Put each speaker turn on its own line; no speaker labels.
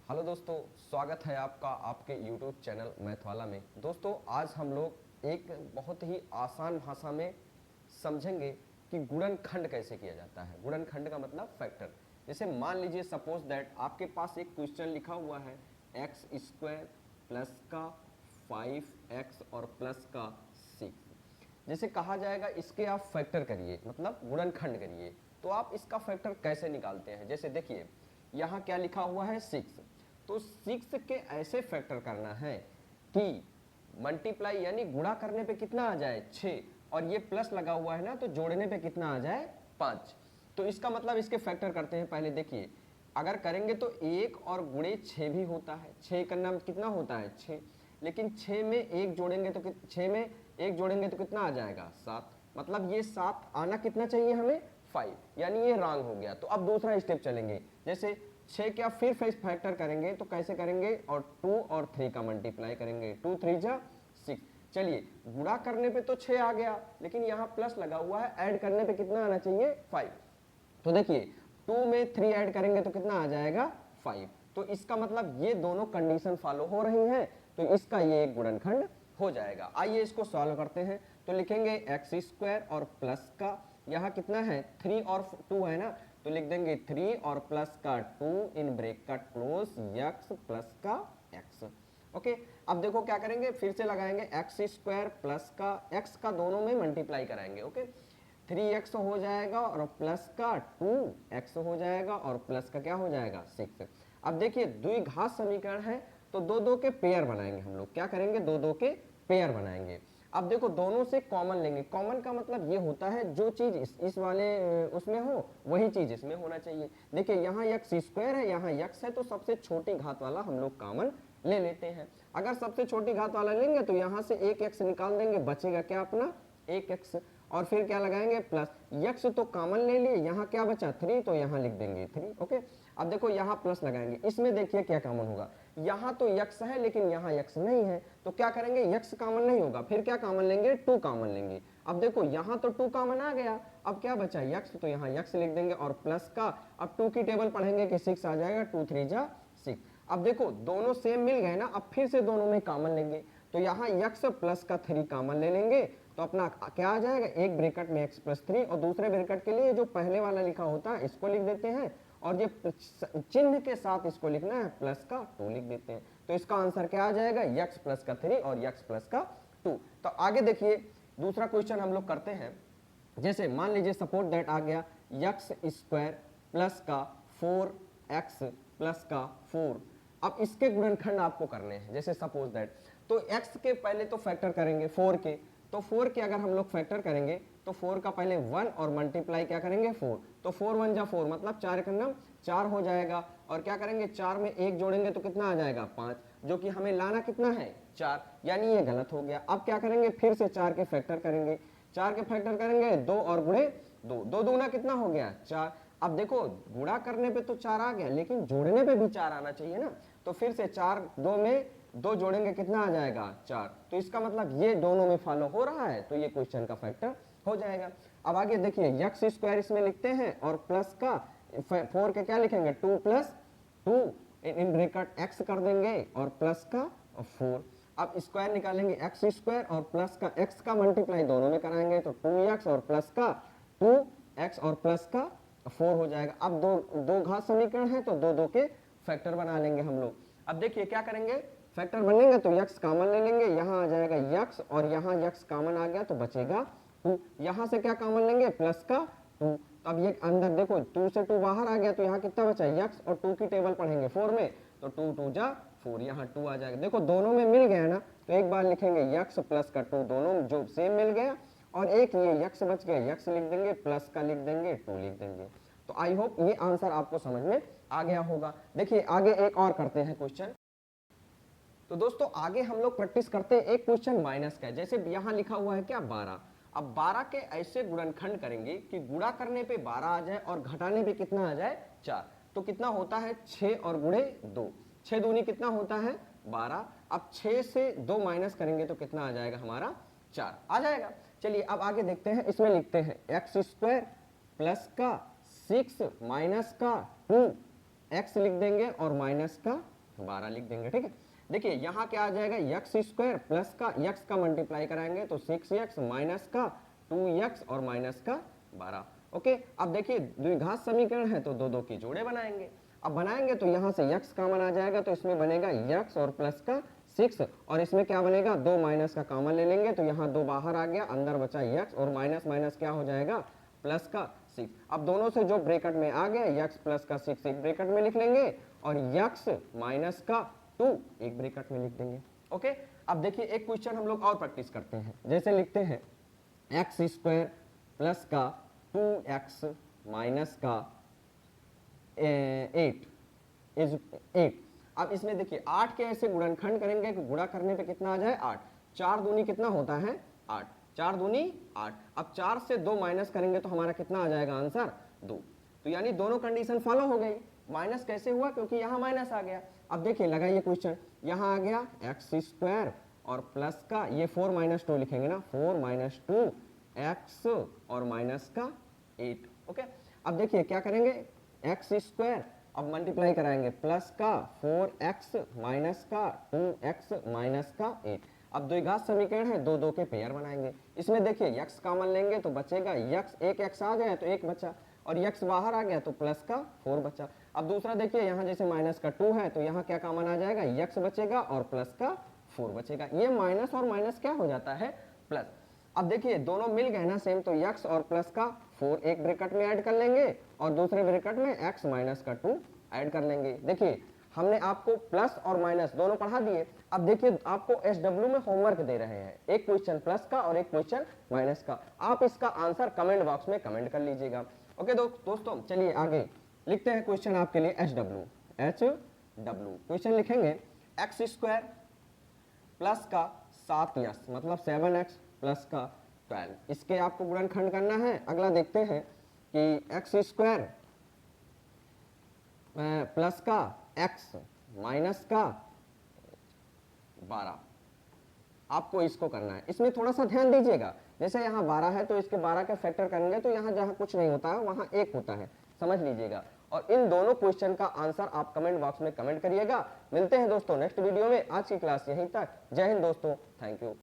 Hello दोस्तों, स्वागत है आपका आपके YouTube चैनल मैथ वाला में। दोस्तों आज हम लोग एक बहुत ही आसान भाषा में समझेंगे कि गुणनखंड कैसे किया जाता है। गुणनखंड का मतलब फैक्टर। जैसे मान लीजिए सपोज दैट आपके पास एक क्वेश्चन लिखा हुआ है एक्स स्क्वायर प्लस का 5x और प्लस का 6। जैसे कहा जाएगा इसके आप फैक्टर करिए, मतलब गुणनखंड करिए। तो आप इसका फैक्टर कैसे निकालते हैं? जैसे देखिए यहाँ क्या लिखा हुआ है 6, तो 6 के ऐसे फैक्टर करना है कि मल्टीप्लाई यानी गुणा करने पे कितना आ जाए 6, और ये प्लस लगा हुआ है ना, तो जोड़ने पे कितना आ जाए 5। तो इसका मतलब इसके फैक्टर करते हैं। पहले देखिए अगर करेंगे तो 1 और गुणे 6 भी होता है। 6 का नाम कितना होता है 6, लेकिन 6 में 1 जोड़ेंगे तो 6 में 1 जोड़ेंगे तो कितना आ जाएगा 7। मतलब ये 7 आना कितना चाहिए हमें 5, यानी ये रॉन्ग हो गया। तो अब दूसरा स्टेप चलेंगे। जैसे 6 क्या फिर फैक्टर करेंगे तो कैसे करेंगे, और 2 और 3 का मल्टीप्लाई करेंगे, 2 3 जा 6। चलिए गुणा करने पे तो 6 आ गया, लेकिन यहाँ प्लस लगा हुआ है, ऐड करने पे कितना आना चाहिए 5। तो देखिए 2 में 3 ऐड करेंगे तो कितना आ जाएगा 5। तो इसका मतलब ये दोनों कंडीशन फॉलो हो रही हैं, तो इसका ये एक गुणनखंड हो जाएगा। आइए इसको सॉल्व करते हैं। तो लिखेंगे एक्स स्क्वायर और प्लस का यहाँ कितना है 3 और 2 है ना, तो लिख देंगे 3 और प्लस का 2 in bracket close x plus का x। ओके, अब देखो क्या करेंगे, फिर से लगाएंगे एक्स स्क्वायर प्लस का x का दोनों में मल्टीप्लाई कराएंगे। ओके, 3x हो जाएगा और प्लस का 2x हो जाएगा और प्लस का क्या हो जाएगा 6। अब देखिए द्विघात समीकरण है, तो दो दो के पेयर बनाएंगे हम लोग। क्या करेंगे, दो दो के पेयर बनाएंगे। अब देखो दोनों से कॉमन लेंगे। कॉमन का मतलब ये होता है जो चीज इस वाले उसमें हो वही चीज इसमें होना चाहिए। देखिए यहाँ एक्स स्क्वायर है, यहाँ एक्स है, तो सबसे छोटी घात वाला हम लोग कॉमन ले लेते हैं। अगर सबसे छोटी घात वाला लेंगे तो यहाँ से एक एक्स निकाल देंगे, बचेगा क्या अपना एक एक्स, और फिर क्या लगाएंगे प्लस। यक्स तो कॉमन ले लिए, यहाँ क्या बचा 3, तो यहाँ लिख देंगे 3। ओके, अब देखो यहाँ प्लस लगाएंगे, इसमें देखिए क्या कॉमन होगा, यहाँ तो यक्स है लेकिन यहाँ यक्स नहीं है, तो क्या करेंगे यक्स कॉमन नहीं होगा, फिर क्या कॉमन लेंगे 2 कॉमन लेंगे। अब देखो यहाँ तो 2 कॉमन आ गया, अब क्या बचा यक्स, तो यहाँ यक्स लिख देंगे और प्लस का अब 2 की टेबल पढ़ेंगे कि 6 आ जाएगा, 2 3 जा 6। अब देखो दोनों सेम मिल गए ना, अब फिर से दोनों में कॉमन लेंगे, तो यहाँ यक्स प्लस का 3 कॉमन ले लेंगे, तो अपना क्या आ जाएगा, एक ब्रैकेट में x प्लस 3, और दूसरे ब्रैकेट के लिए जो पहले वाला लिखा होता है इसको लिख देते हैं, और ये चिन्ह के साथ इसको लिखना है प्लस का 2 लिख देते हैं। तो इसका आंसर क्या आ जाएगा x प्लस का 3 और x प्लस का 2। तो आगे देखिए दूसरा क्वेश्चन हम लोग करते हैं। जैसे मान लीजिए सपोज दैट आ गया x स्क्वायर प्लस का 4x प्लस का 4। अब इसके गुणनखंड आपको करने हैं। जैसे सपोज दैट, तो x के पहले तो फैक्टर करेंगे 4 के, तो 4 के अगर हम लोग फैक्टर करेंगे तो 4 का पहले 1 और मल्टीप्लाई क्या करेंगे 4, तो 4 1 जा 4, मतलब 4 का नाम 4 हो जाएगा। और क्या करेंगे 4 में 1 जोड़ेंगे तो कितना आ जाएगा 5, जो कि हमें लाना कितना है 4, यानी ये गलत हो गया। अब क्या करेंगे, फिर से 4 के फैक्टर करेंगे। 4 के फैक्टर करेंगे 2 और गुणे 2, 2 दूना कितना हो गया 4। अब देखो गुणा करने पे तो 4 आ गया, लेकिन जोड़ने पे भी 4 आना चाहिए ना, तो फिर से 4 2 में 2 जोड़ेंगे कितना आ जाएगा 4। तो इसका मतलब ये दोनों में फॉलो हो रहा है, तो ये क्वेश्चन का फैक्टर हो जाएगा। अब आगे देखिए एक्स स्क्वायर इसमें लिखते हैं और प्लस का 4 के क्या लिखेंगे 2 प्लस 2 इन ब्रैकेट एक्स कर देंगे और प्लस का 4। अब स्क्वायर निकालेंगे एक्स स्क्वायर और प्लस का एक्स का मल्टीप्लाई दोनों में कराएंगे, तो 2x और प्लस का 2x और प्लस का 4 हो जाएगा। अब दो घात समीकरण है, तो दो दो के फैक्टर बना लेंगे हम लोग। अब देखिए क्या करेंगे, फैक्टर बनेंगे तो x कॉमन ले लेंगे, यहाँ आ जाएगा x और यहाँ x कॉमन आ गया तो बचेगा 2। यहाँ से क्या कॉमन लेंगे प्लस का 2, अब ये अंदर देखो 2 से 2 बाहर आ गया, तो यहाँ कितना बचा x, और 2 की टेबल पढ़ेंगे 4 में, तो 2 2 जा 4, यहाँ 2 आ जाएगा। देखो दोनों में मिल गया ना, तो एक बार लिखेंगे x प्लस का 2, दोनों जो सेम मिल गया, और एक ये x बच गया, x लिख देंगे प्लस का लिख देंगे 2 लिख देंगे। तो आई होप ये आंसर आपको समझ में आ गया होगा। देखिए आगे एक और करते हैं क्वेश्चन। तो दोस्तों आगे हम लोग प्रैक्टिस करते हैं एक क्वेश्चन माइनस का। जैसे यहाँ लिखा हुआ है क्या 12। अब 12 के ऐसे गुणनखंड करेंगे कि गुणा करने पे 12 आ जाए और घटाने पे कितना आ जाए 4। तो कितना होता है 6 और गुणे 2, 6 दूनी कितना होता है 12। अब 6 से 2 माइनस करेंगे तो कितना आ जाएगा हमारा 4 आ जाएगा। चलिए अब आगे देखते हैं, इसमें लिखते हैं एक्स स्क्वायर प्लस का 6 माइनस का 2 x लिख देंगे और माइनस का 12 लिख देंगे, ठीक है। देखिए यहाँ क्या आ जाएगा, एक्स स्क्वायर प्लस का एक्स का मल्टीप्लाई कराएंगे तो 6x माइनस का 2x और माइनस का 12। ओके, अब देखिए द्विघात समीकरण है तो दो दो की जोड़े बनाएंगे। अब बनाएंगे तो यहाँ से x कॉमन आ जाएगा तो इसमें बनेगा x और प्लस का 6 और इसमें क्या बनेगा, 2 माइनस का कॉमन ले लेंगे तो यहाँ 2 बाहर आ गया, अंदर बचा x और माइनस माइनस क्या हो जाएगा, प्लस का 6। अब दोनों से जो ब्रैकेट में आ गया x प्लस का 6 एक ब्रैकेट में लिख लेंगे और x माइनस का 2 एक ब्रैकेट में लिख देंगे। ओके, अब देखिए एक क्वेश्चन हम लोग और प्रैक्टिस करते हैं, जैसे लिखते हैं एक्स स्क्वायर प्लस का 2x माइनस का 8 इज 8। अब इसमें देखिए 8 के ऐसे गुणनखंड करेंगे कि गुणा करने पे कितना आ जाए 8, 4 दूनी कितना होता है 8, 4 दूनी 8। अब 4 से 2 माइनस करेंगे तो हमारा कितना आ जाएगा आंसर 2। तो यानी दोनों कंडीशन फॉलो हो गई। माइनस कैसे हुआ, क्योंकि यहाँ माइनस आ गया। अब देखिए लगाइए क्वेश्चन, यहाँ आ गया एक्स स्क्वायर और प्लस का ये 4 माइनस 2 लिखेंगे ना, 4 माइनस 2 एक्स और माइनस का 8। ओके, अब देखिए क्या करेंगे, एक्स स्क्वायर अब मल्टीप्लाई कराएंगे प्लस का 4x माइनस का 2x माइनस का 8। अब द्विघात समीकरण है, दो दो के पेयर बनाएंगे। इसमें देखिए x कॉमन लेंगे तो बचेगा x, एक x आ गया तो एक बचा और x बाहर आ गया तो प्लस का 4 बचा। अब दूसरा देखिए यहाँ जैसे माइनस का 2 है तो यहाँ क्या कॉमन आ जाएगा, x बचेगा और प्लस का 4 बचेगा। ये माइनस और माइनस क्या हो जाता है प्लस। अब देखिए दोनों मिल गए ना सेम, तो x और प्लस का 4 एक ब्रैकेट में ऐड कर लेंगे और दूसरे ब्रैकेट में x माइनस का 2 ऐड कर लेंगे। देखिए हमने आपको प्लस और माइनस दोनों पढ़ा दिए। अब देखिए आपको SW में होमवर्क दे रहे हैं, एक क्वेश्चन प्लस का और एक क्वेश्चन माइनस का। आप इसका आंसर कमेंट बॉक्स में कमेंट कर लीजिएगा। ओके दोस्तों चलिए आगे लिखते हैं क्वेश्चन आपके लिए HW क्वेश्चन लिखेंगे एक्स स्क्वायर प्लस का 7s मतलब 7x प्लस का 12, इसके आपको गुणनखंड करना है। अगला देखते हैं कि एक्स स्क्वायर प्लस का x माइनस का 12, आपको इसको करना है। इसमें थोड़ा सा ध्यान दीजिएगा, जैसे यहाँ 12 है तो इसके 12 का फैक्टर करेंगे तो यहाँ जहाँ कुछ नहीं होता है वहाँ 1 होता है, समझ लीजिएगा। और इन दोनों क्वेश्चन का आंसर आप कमेंट बॉक्स में कमेंट करिएगा। मिलते हैं दोस्तों नेक्स्ट वीडियो में। आज की क्लास यहीं तक। जय हिंद दोस्तों, थैंक यू।